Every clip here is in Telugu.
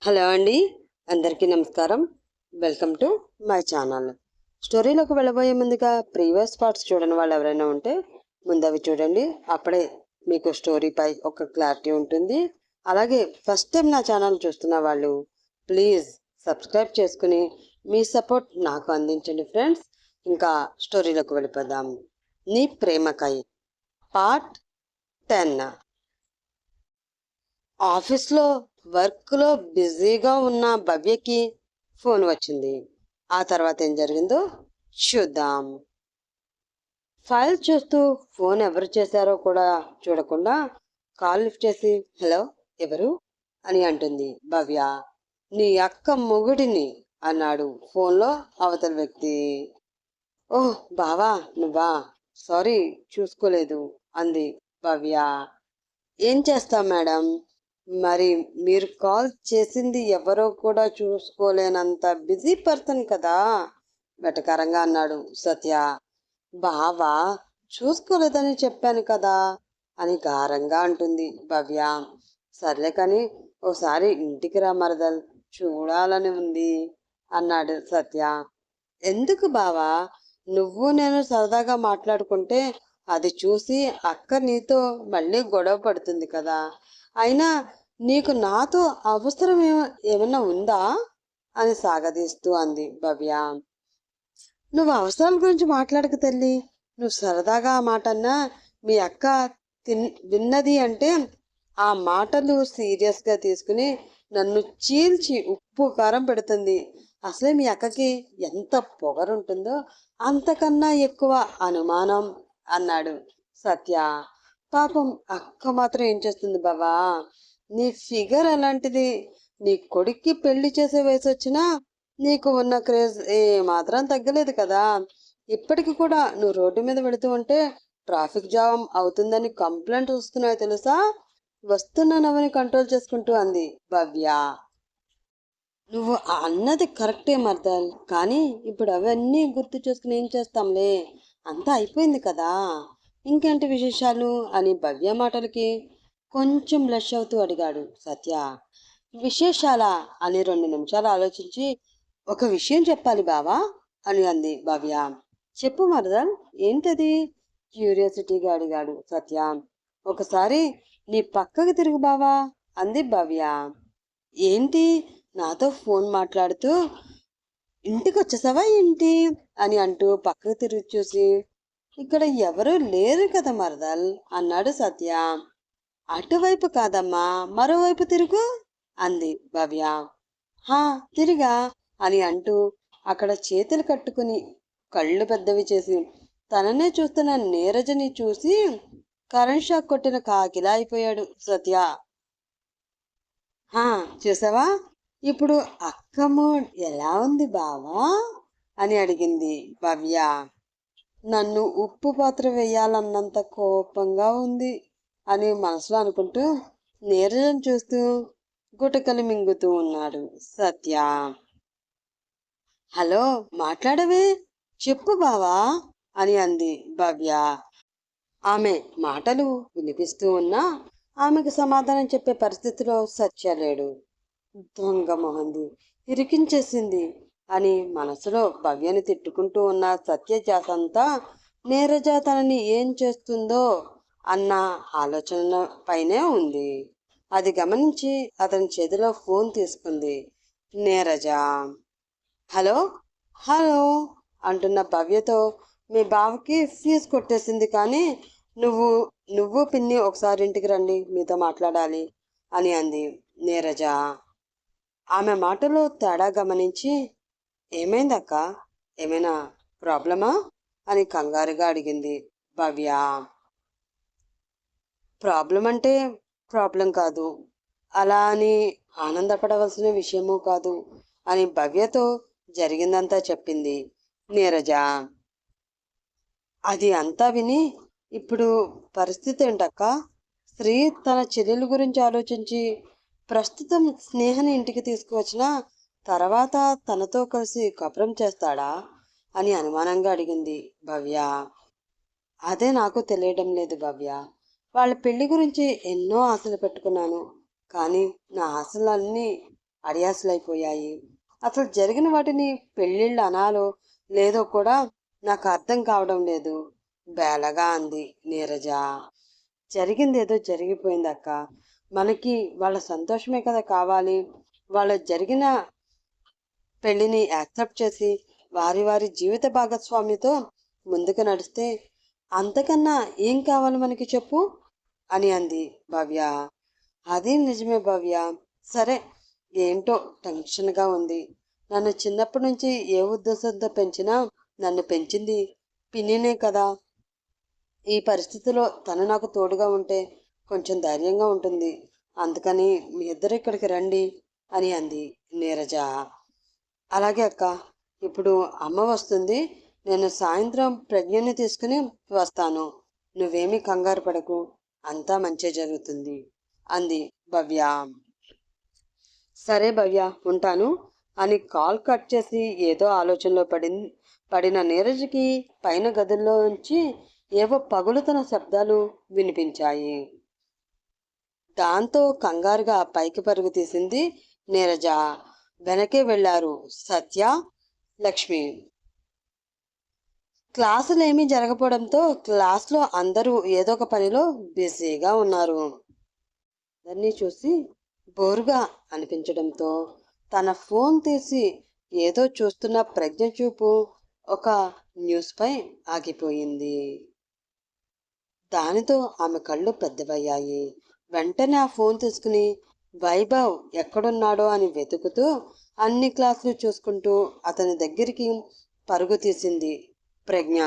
హలో అండి, అందరికీ నమస్కారం. Welcome to my channel. స్టోరీలోకి వెళ్ళబోయే ముందుగా ప్రీవియస్ పార్ట్స్ చూడని వాళ్ళు ఎవరైనా ఉంటే ముందు అవి చూడండి. అప్పుడే మీకు స్టోరీపై ఒక క్లారిటీ ఉంటుంది. అలాగే ఫస్ట్ టైం నా ఛానల్ చూస్తున్న వాళ్ళు ప్లీజ్ సబ్స్క్రైబ్ చేసుకుని మీ సపోర్ట్ నాకు అందించండి ఫ్రెండ్స్. ఇంకా స్టోరీలోకి వెళ్ళిపోదాం. నీ ప్రేమకై పార్ట్ 10. ఆఫీస్లో వర్క్లో బిజీగా ఉన్న భవ్యకి ఫోన్ వచ్చింది. ఆ తర్వాత ఏం జరిగిందో చూద్దాం. ఫైల్ చూస్తూ ఫోన్ ఎవరు చేశారో కూడా చూడకుండా కాల్ లిఫ్ట్ చేసి హలో ఎవరు అని అంటుంది భవ్య. నీ అక్క మొగుడిని అన్నాడు ఫోన్లో అవతల వ్యక్తి. ఓహ్ బావా నువ్వా, సారీ చూసుకోలేదు అంది భవ్య. ఏం చేస్తాం మేడం, మరి మీరు కాల్ చేసింది ఎవరో కూడా చూసుకోలేనంత బిజీ పర్సన్ కదా వెటకారంగా అన్నాడు సత్య. బావా చూసుకోలేదని చెప్పాను కదా అని గారంగా అంటుంది భవ్య. సర్లే కానీ ఓసారి ఇంటికి రా మరదల్, చూడాలని ఉంది అన్నాడు సత్య. ఎందుకు బావా, నువ్వు నేను సరదాగా మాట్లాడుకుంటే అది చూసి అక్క నీతో మళ్ళీ గొడవ పడుతుంది కదా. అయినా నీకు నాతో అవసరం ఏమన్నా ఉందా అని సాగదీస్తూ అంది భవ్య. నువ్వు అవసరాల గురించి మాట్లాడక తల్లి, నువ్వు సరదాగా ఆ మాట అన్నా మీ అక్క విన్నది అంటే ఆ మాటలు సీరియస్గా తీసుకుని నన్ను చీల్చి ఉప్పు కారం పెడుతుంది. అసలే మీ అక్కకి ఎంత పొగరుంటుందో అంతకన్నా ఎక్కువ అనుమానం అన్నాడు సత్య. పాపం అక్క మాత్రం ఏం చేస్తుంది బావా, నీ ఫిగర్ అలాంటిది. నీ కొడుక్కి పెళ్లి చేసే వయసు వచ్చినా నీకు ఉన్న క్రేజ్ ఏ మాత్రం తగ్గలేదు కదా. ఇప్పటికి కూడా నువ్వు రోడ్డు మీద వెళుతూ ఉంటే ట్రాఫిక్ జామ్ అవుతుందని కంప్లైంట్ వస్తున్నాయో తెలుసా. వస్తున్నానవని కంట్రోల్ చేసుకుంటూ అంది భవ్య. నువ్వు అన్నది కరెక్టే మర్దల్, కానీ ఇప్పుడు అవన్నీ గుర్తు చేసుకుని ఏం చేస్తాంలే, అంతా అయిపోయింది కదా. ఇంకేంటి విశేషాలు అని భవ్య మాటలకి కొంచెం బ్లష్ అవుతూ అడిగాడు సత్య. విశేషాలా అని 2 నిమిషాలు ఆలోచించి ఒక విషయం చెప్పాలి బావా అని అంది భవ్య. చెప్పు మరదల్, ఏంటది క్యూరియాసిటీగా అడిగాడు సత్య. ఒకసారి నీ పక్కకి తిరుగు బావా అంది భవ్య. ఏంటి నాతో ఫోన్ మాట్లాడుతూ ఇంటికి వచ్చేసావా ఏంటి అని అంటూ పక్కకు తిరిగి చూసి ఇక్కడ ఎవరూ లేరు కదా మరదల్ అన్నాడు సత్య. అటువైపు కాదమ్మా, మరోవైపు తిరుగు అంది భవ్య. హా తిరిగా అని అంటూ అక్కడ చేతులు కట్టుకుని కళ్ళు పెద్దవి చేసి తననే చూస్తున్న నీరజని చూసి కరెంట్ షాక్ కొట్టిన కాకిలా అయిపోయాడు సత్య. హా చూసావా, ఇప్పుడు అక్కమ్మ ఎలా ఉంది బావా అని అడిగింది భవ్య. నన్ను ఉప్పు పాత్ర వేయాలన్నంత కోపంగా ఉంది అని మనసులో అనుకుంటూ నీరజం చూస్తూ గుటకలు మింగుతూ ఉన్నాడు సత్య. హలో మాట్లాడవే, చెప్పు బావా అని అంది భవ్య. ఆమె మాటలు వినిపిస్తూ ఉన్నా ఆమెకు సమాధానం చెప్పే పరిస్థితిలో సత్య లేడు. దొంగ మొహంది, ఇరికించేసింది అని మనసులో భవ్యని తిట్టుకుంటూ ఉన్న సత్యజాతంతా నీరజ తనని ఏం చేస్తుందో అన్న ఆలోచన పైనే ఉంది. అది గమనించి అతని చేతిలో ఫోన్ తీసుకుంది నీరజ. హలో హలో అంటున్న భవ్యతో మీ బావకి ఫీజు కొట్టేసింది, కానీ నువ్వు నువ్వు పిన్ని ఒకసారి ఇంటికి రండి, మీతో మాట్లాడాలి అని అంది నీరజ. ఆమె మాటలో తేడా గమనించి ఏమైందక్క, ఏమైనా ప్రాబ్లమా అని కంగారుగా అడిగింది భవ్య. ప్రాబ్లం అంటే ప్రాబ్లం కాదు, అలా అని ఆనందపడవలసిన విషయమూ కాదు అని భవ్యతో జరిగిందంతా చెప్పింది నీరజ. అది అంతా విని ఇప్పుడు పరిస్థితి ఏంటక్క, శ్రీ తన చెల్లెల గురించి ఆలోచించి ప్రస్తుతం స్నేహని ఇంటికి తీసుకువచ్చిన తర్వాత తనతో కలిసి కపురం చేస్తాడా అని అనుమానంగా అడిగింది భవ్య. అదే నాకు తెలియడం లేదు భవ్య. వాళ్ళ పెళ్లి గురించి ఎన్నో ఆశలు పెట్టుకున్నాను, కానీ నా ఆశలన్నీ అడియాసలైపోయాయి. అసలు జరిగిన వాటిని పెళ్ళిళ్ళు అనాలో లేదో కూడా నాకు అర్థం కావడం లేదు, బేలగా అంది నీరజ. జరిగిందేదో జరిగిపోయిందక్క. మనకి వాళ్ళ సంతోషమే కదా కావాలి. వాళ్ళ జరిగిన పెళ్లిని యాక్సెప్ట్ చేసి వారి వారి జీవిత భాగస్వామితో ముందుకు నడిస్తే అంతకన్నా ఏం కావాలి మనకి చెప్పు అని అంది భవ్య. అది నిజమే భవ్య. సరే, ఏంటో టెన్షన్గా ఉంది. నన్ను చిన్నప్పటి నుంచి ఏ ఉద్దేశంతో పెంచినా నన్ను పెంచింది పిన్నినే కదా. ఈ పరిస్థితిలో తను నాకు తోడుగా ఉంటే కొంచెం ధైర్యంగా ఉంటుంది. అందుకని మీ ఇద్దరు ఇక్కడికి రండి అని అంది నీరజ. అలాగే అక్క, ఇప్పుడు అమ్మ వస్తుంది. నేను సాయంత్రం ప్రజ్ఞని తీసుకుని వస్తాను. నువ్వేమీ కంగారు పడకు, అంతా మంచి జరుగుతుంది అంది భవ్య. సరే భవ్య, ఉంటాను అని కాల్ కట్ చేసి ఏదో ఆలోచనలో పడిన నీరజ్కి పైన గదుల్లోంచి ఏవో పగులుతున్న శబ్దాలు వినిపించాయి. దాంతో కంగారుగా పైకి పరుగు తీసింది నీరజ. వెనకే వెళ్లారు సత్య, లక్ష్మి. క్లాసులు ఏమీ జరగకపోవడంతో క్లాస్లో అందరూ ఏదో ఒక పనిలో బిజీగా ఉన్నారు. అందరినీ చూసి బోరుగా అనిపించడంతో తన ఫోన్ తీసి ఏదో చూస్తున్న ప్రజ్ఞ చూపు ఒక న్యూస్పై ఆగిపోయింది. దానితో ఆమె కళ్ళు పెద్దవయ్యాయి. వెంటనే ఆ ఫోన్ తీసుకుని వైభవ్ ఎక్కడున్నాడో అని వెతుకుతూ అన్ని క్లాసులు చూసుకుంటూ అతని దగ్గరికి పరుగు తీసింది ప్రజ్ఞ.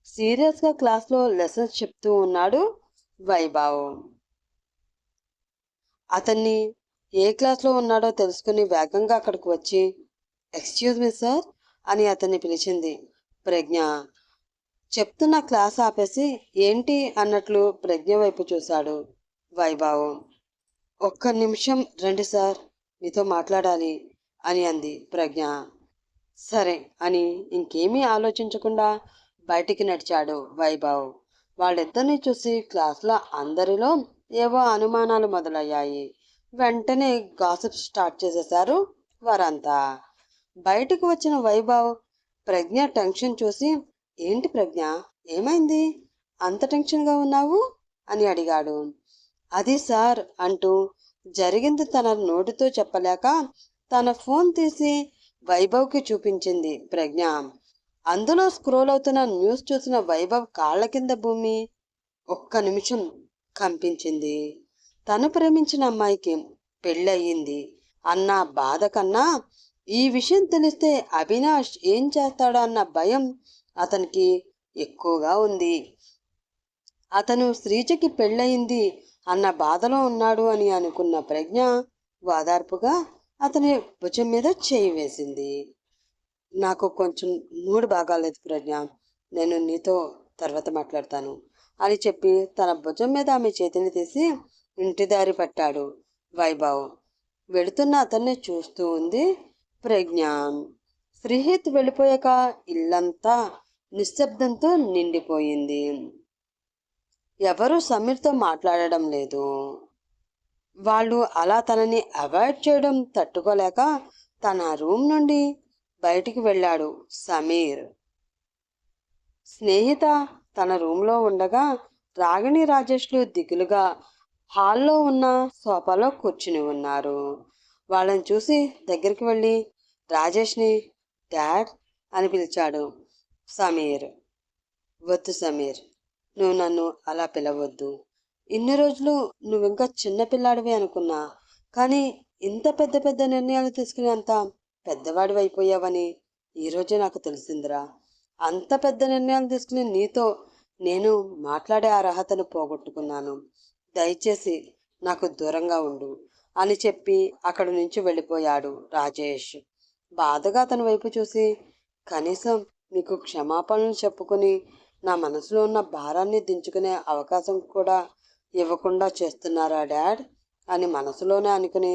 సీరియస్గా క్లాస్లో లెసన్స్ చెప్తూ ఉన్నాడు వైభవ్. అతన్ని ఏ క్లాస్లో ఉన్నాడో తెలుసుకుని వేగంగా అక్కడికి వచ్చి ఎక్స్క్యూజ్ మీ సార్ అని అతన్ని పిలిచింది ప్రజ్ఞ. చెప్తున్న క్లాస్ ఆపేసి ఏంటి అన్నట్లు ప్రజ్ఞ వైపు చూశాడు వైభవ్. ఒక్క నిమిషం రండి సార్, మీతో మాట్లాడాలి అని అంది ప్రజ్ఞ. సరే అని ఇంకేమీ ఆలోచించకుండా బయటికి నడిచాడు వైభవ్. వాళ్ళిద్దరినీ చూసి క్లాసులో అందరిలో ఏవో అనుమానాలు మొదలయ్యాయి. వెంటనే గాసిప్ స్టార్ట్ చేసేశారు వారంతా. బయటకు వచ్చిన వైభవ్ ప్రజ్ఞ టెన్షన్ చూసి ఏంటి ప్రజ్ఞ, ఏమైంది, అంత టెన్షన్గా ఉన్నావు అని అడిగాడు. అది సార్ అంటూ జరిగింది తన నోటితో చెప్పలేక తన ఫోన్ తీసి వైభవ్కి చూపించింది ప్రజ్ఞ. అందులో స్క్రోల్ అవుతున్న న్యూస్ చూసిన వైభవ్ కాళ్ళ కింద భూమి ఒక్క నిమిషం కంపించింది. తను ప్రేమించిన అమ్మాయికి పెళ్ళయింది అన్న బాధ కన్నా ఈ విషయం తెలిస్తే అవినాష్ ఏం చేస్తాడో అన్న భయం అతనికి ఎక్కువగా ఉంది. అతను శ్రీజకి పెళ్ళయింది అన్న బాధలో ఉన్నాడు అని అనుకున్న ప్రజ్ఞ వాదార్పుగా అతని భుజం మీద చేయి వేసింది. నాకు కొంచెం మూడు బాగాలేదు ప్రజ్ఞ, నేను నీతో తర్వాత మాట్లాడతాను అని చెప్పి తన భుజం మీద ఆమె చేతిని తీసి ఇంటి దారి పట్టాడు వైభవ్. వెళుతున్న అతన్ని చూస్తూ ఉంది ప్రజ్ఞ. శ్రీహిత్ వెళ్ళిపోయాక ఇల్లంతా నిశ్శబ్దంతో నిండిపోయింది. ఎవరూ సమీర్తో మాట్లాడడం లేదు. వాళ్ళు అలా తనని అవాయిడ్ చేయడం తట్టుకోలేక తన రూమ్ నుండి బయటికి వెళ్ళాడు సమీర్. స్నేహిత తన రూమ్లో ఉండగా రాగిణి రాజేష్లు దిగులుగా హాల్లో ఉన్న సోఫాలో కూర్చుని ఉన్నారు. వాళ్ళని చూసి దగ్గరికి వెళ్ళి రాజేష్ని డాడ్ అని పిలిచాడు సమీర్. వద్దు సమీర్, నువ్వు నన్ను అలా పిలవద్దు. ఇన్ని రోజులు నువ్వు ఇంకా చిన్నపిల్లాడివి అనుకున్నా, కానీ ఇంత పెద్ద పెద్ద నిర్ణయాలు తీసుకునేంత పెద్దవాడివి అయిపోయావని ఈరోజే నాకు తెలిసిందిరా. అంత పెద్ద నిర్ణయాలు తీసుకుని నీతో నేను మాట్లాడే అర్హతను పోగొట్టుకున్నాను. దయచేసి నాకు దూరంగా ఉండు అని చెప్పి అక్కడి నుంచి వెళ్ళిపోయాడు రాజేష్. బాధగా అతని వైపు చూసి కనీసం మీకు క్షమాపణలు చెప్పుకొని నా మనసులో ఉన్న భారాన్ని దించుకునే అవకాశం కూడా ఇవ్వకుండా చేస్తున్నారా డాడ్ అని మనసులోనే అనుకుని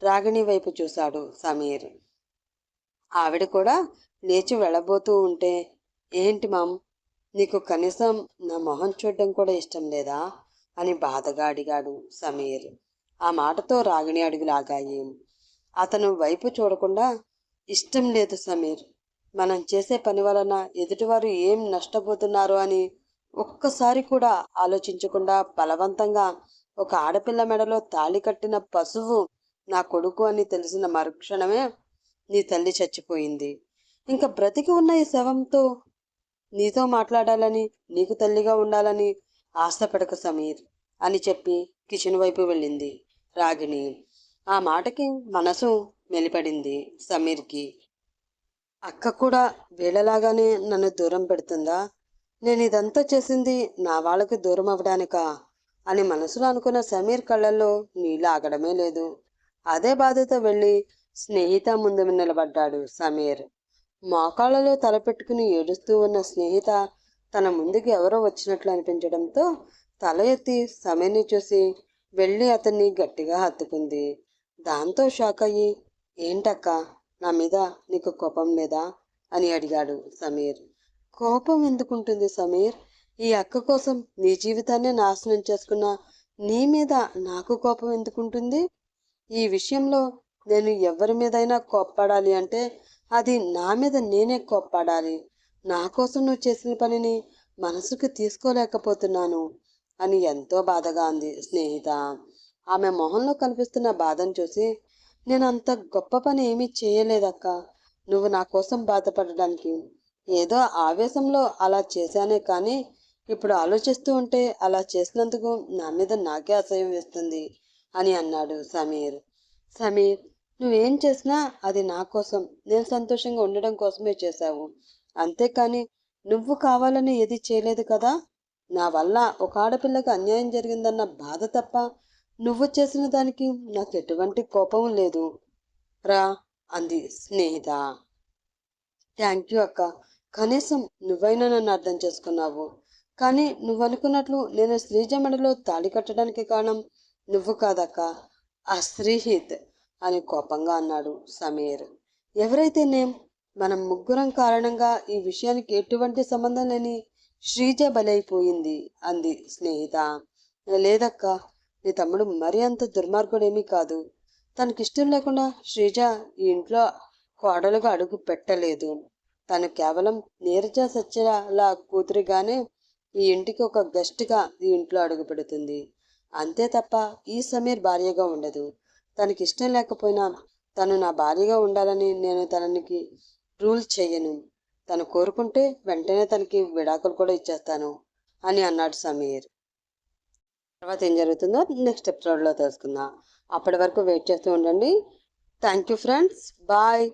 రాగిణి వైపు చూశాడు సమీర్. ఆవిడ కూడా లేచి వెళ్ళబోతూ ఉంటే ఏంటి మామ్, నీకు కనీసం నా మొహం చూడడం కూడా ఇష్టం లేదా అని బాధగా అడిగాడు సమీర్. ఆ మాటతో రాగిణి అడుగులాగాయి. అతను వైపు చూడకుండా, ఇష్టం లేదు సమీర్. మనం చేసే పని వలన ఎదుటివారు ఏం నష్టపోతున్నారు అని ఒక్కసారి కూడా ఆలోచించకుండా బలవంతంగా ఒక ఆడపిల్ల మెడలో తాళి కట్టిన పశువు నా కొడుకు అని తెలిసిన మరుక్షణమే నీ తల్లి చచ్చిపోయింది. ఇంకా బ్రతికి ఉన్న ఈ శవంతో నీతో మాట్లాడాలని, నీకు తల్లిగా ఉండాలని ఆశపడకు సమీర్ అని చెప్పి కిచెన్ వైపు వెళ్ళింది రాగిణి. ఆ మాటకి మనసు మెలిపడింది సమీర్కి. అక్క కూడా వీళ్ళలాగానే నన్ను దూరం పెడుతుందా? నేను ఇదంతా చేసింది నా వాళ్ళకి దూరం అవ్వడానికా అని మనసులో అనుకున్న సమీర్ కళ్ళల్లో నీళ్ళు ఆగడమే లేదు. అదే బాధతో వెళ్ళి స్నేహిత ముందు నిలబడ్డాడు సమీర్. మోకాళ్ళలో తలపెట్టుకుని ఏడుస్తూ ఉన్న స్నేహిత తన ముందుకి ఎవరో వచ్చినట్లు అనిపించడంతో తల ఎత్తి సమీర్ని చూసి వెళ్ళి అతన్ని గట్టిగా హత్తుకుంది. దాంతో షాక్ అయ్యి, ఏంటక్క, నా మీద నీకు కోపం లేదా అని అడిగాడు సమీర్. కోపం ఎందుకుంటుంది సమీర్? ఈ అక్క కోసం నీ జీవితాన్ని నాశనం చేసుకున్న నీ మీద నాకు కోపం ఎందుకుంటుంది? ఈ విషయంలో నేను ఎవరి మీదైనా కోప్పడాలి అంటే అది నా మీద నేనే కోప్పడాలి. నా కోసం నువ్వు చేసిన పనిని మనసుకు తీసుకోలేకపోతున్నాను అని ఎంతో బాధగా అంది స్నేహిత. ఆమె మొహంలో కనిపిస్తున్న బాధను చూసి, నేను అంత గొప్ప పని ఏమీ చేయలేదక్క. నువ్వు నా కోసం బాధపడడానికి ఏదో ఆవేశంలో అలా చేశానే కానీ ఇప్పుడు ఆలోచిస్తూ ఉంటే అలా చేసినందుకు నా మీద నాకే అసహ్యం వేస్తుంది అని అన్నాడు సమీర్. సమీర్, నువ్వేం చేసినా అది నా కోసం, నేను సంతోషంగా ఉండడం కోసమే చేశావు. అంతేకాని నువ్వు కావాలని ఏది చేయలేదు కదా. నా వల్ల ఒక ఆడపిల్లకి అన్యాయం జరిగిందన్న బాధ తప్ప నువ్వు చేసిన దానికి నాకు ఎటువంటి కోపం లేదు రా అంది స్నేహిత. థ్యాంక్ యూ అక్క. కనీసం నువ్వైనా నన్ను అర్థం చేసుకున్నావు. కానీ నువ్వు అనుకున్నట్లు నేను శ్రీజ మెడలో తాళి కట్టడానికి కారణం నువ్వు కాదక్క, ఆ శ్రీహిత్ అని కోపంగా అన్నాడు సమీర్. ఎవరైతేనేం మనం ముగ్గురం కారణంగా ఈ విషయానికి ఎటువంటి సంబంధం లేని శ్రీజ బలైపోయింది అంది స్నేహిత. లేదక్క, నీ తమ్ముడు మరీ అంత దుర్మార్గుడేమీ కాదు. తనకిష్టం లేకుండా శ్రీజ ఈ ఇంట్లో కోడలుగా అడుగు పెట్టలేదు. తను కేవలం నీరజ సత్యల కూతురిగానే ఈ ఇంటికి ఒక గెస్ట్గా ఈ ఇంట్లో అడుగు పెడుతుంది. అంతే తప్ప ఈ సమీర్ భార్యగా ఉండదు. తనకి ఇష్టం లేకపోయినా తను నా భార్యగా ఉండాలని నేను తనకి రూల్ చేయను. తను కోరుకుంటే వెంటనే తనకి విడాకులు కూడా ఇచ్చేస్తాను అని అన్నాడు సమీర్. తర్వాత ఏం జరుగుతుందో నెక్స్ట్ ఎపిసోడ్లో తెలుసుకుందాం. అప్పటి వరకు వెయిట్ చేస్తూ ఉండండి. Thank you friends, bye.